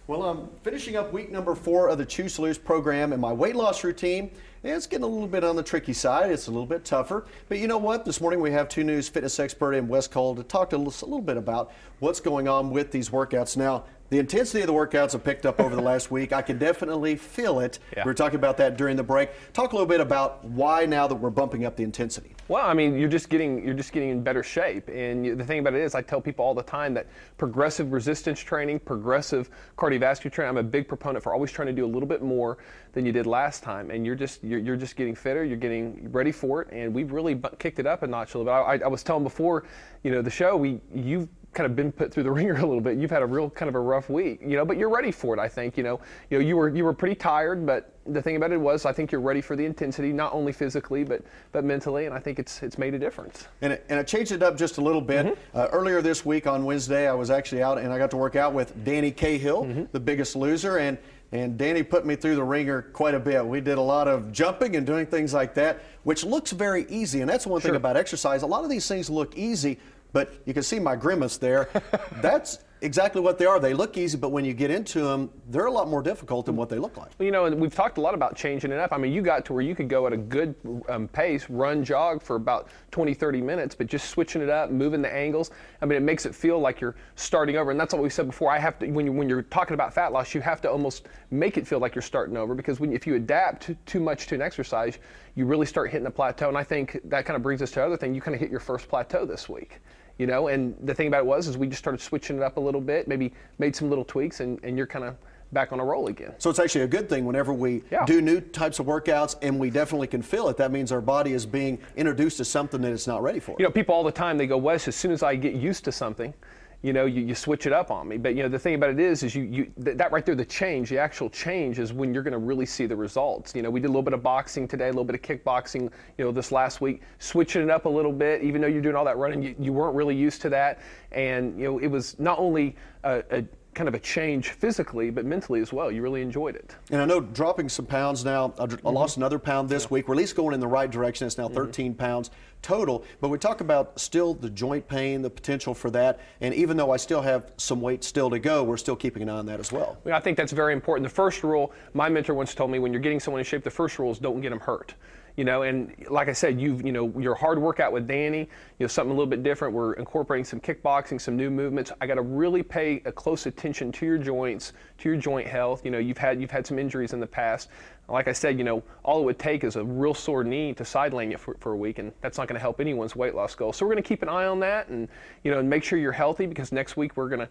Well, I'm finishing up week number 4 of the Choose to Lose program, and my weight loss routine, it's getting a little bit on the tricky side. It's a little bit tougher. But you know what? This morning we have 2 News fitness expert in Wes Cole to talk to us a little bit about what's going on with these workouts. Now, the intensity of the workouts have picked up over the last week. I can definitely feel it. Yeah. We were talking about that during the break. Talk a little bit about why now that we're bumping up the intensity. Well, I mean, you're just getting in better shape. And the thing about it is, I tell people all the time that progressive resistance training, progressive cardiovascular training, I'm a big proponent for always trying to do a little bit more than you did last time. And you're just getting fitter, you're getting ready for it, and we've really kicked it up a notch a little bit. I was telling before, the show, you've kind of been put through the ringer a little bit. You've had a real kind of a rough week, but you're ready for it. I think, you were pretty tired, but the thing about it was, I think you're ready for the intensity, not only physically, but mentally, and I think it's made a difference. And I changed it up just a little bit. Earlier this week on Wednesday, I was actually out and I got to work out with Danny Cahill, the Biggest Loser, and Danny put me through the ringer quite a bit. We did a lot of jumping and doing things like that, which looks very easy, and that's one thing about exercise. A lot of these things look easy, but you can see my grimace there. That's exactly what they are. They look easy, but when you get into them, they're a lot more difficult than what they look like. Well, and we've talked a lot about changing it up. I mean, you got to where you could go at a good pace, run, jog for about 20, 30 minutes, but just switching it up, moving the angles. I mean, it makes it feel like you're starting over, and that's what we said before. I have to, when you're talking about fat loss, you have to almost make it feel like you're starting over, because if you adapt too much to an exercise, you really start hitting a plateau, and I think that kind of brings us to another thing. You kind of hit your first plateau this week. And the thing about it is we just started switching it up a little bit, maybe made some little tweaks, and you're kind of back on a roll again. So it's actually a good thing whenever we do new types of workouts, and we definitely can feel it. That means our body is being introduced to something that it's not ready for. People all the time, they go, Wes, as soon as I get used to something, you switch it up on me. But the thing about it is that right there, the actual change is when you're going to really see the results. We did a little bit of boxing today, a little bit of kickboxing, this last week, switching it up a little bit. Even though you're doing all that running, you weren't really used to that, and it was not only a kind of a change physically, but mentally as well. You really enjoyed it. And I know dropping some pounds now, I lost another pound this week. We're at least going in the right direction. It's now 13 pounds total. But we talk about still the joint pain, the potential for that. And even though I still have some weight still to go, we're still keeping an eye on that as well. I think that's very important. The first rule, my mentor once told me, when you're getting someone in shape, the first rule is don't get them hurt. And like I said, your hard workout with Danny, something a little bit different. We're incorporating some kickboxing, some new movements. I got to really pay a close attention to your joints, to your joint health. You've had some injuries in the past. Like I said, all it would take is a real sore knee to sideline you for a week, and that's not going to help anyone's weight loss goal. So we're going to keep an eye on that, and and make sure you're healthy, because next week we're gonna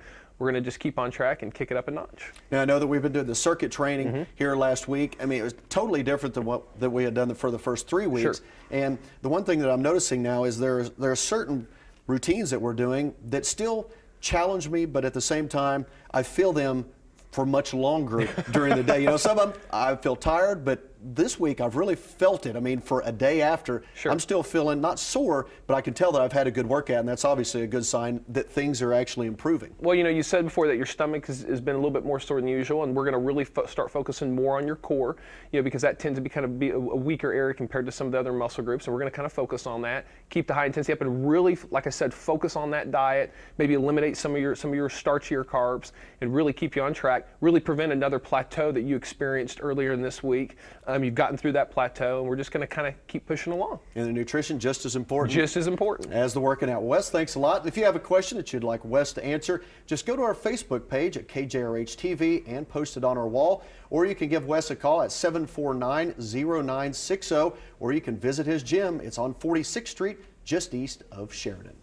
just keep on track and kick it up a notch. Now, I know that we've been doing the circuit training here last week. I mean, it was totally different than what we had done for the first 3 weeks. And the one thing that I'm noticing now is there are certain routines that we're doing that still challenge me, but at the same time, I feel them for much longer during the day. Some of them I feel tired, but this week I've really felt it. I mean, for a day after, I'm still feeling not sore, but I can tell that I've had a good workout, and that's obviously a good sign that things are actually improving. Well, you said before that your stomach has been a little bit more sore than usual, and we're going to really start focusing more on your core, because that tends to be kind of a weaker area compared to some of the other muscle groups, and we're going to kind of focus on that, keep the high intensity up, and really, like I said, focus on that diet, maybe eliminate some of your starchier carbs, and really keep you on track, really prevent another plateau that you experienced earlier in this week. You've gotten through that plateau, and we're just going to kind of keep pushing along. And the nutrition just as important. Just as important. As the working out. Wes, thanks a lot. If you have a question that you'd like Wes to answer, just go to our Facebook page at KJRH TV and post it on our wall. Or you can give Wes a call at 749-0960, or you can visit his gym. It's on 46th Street, just east of Sheridan.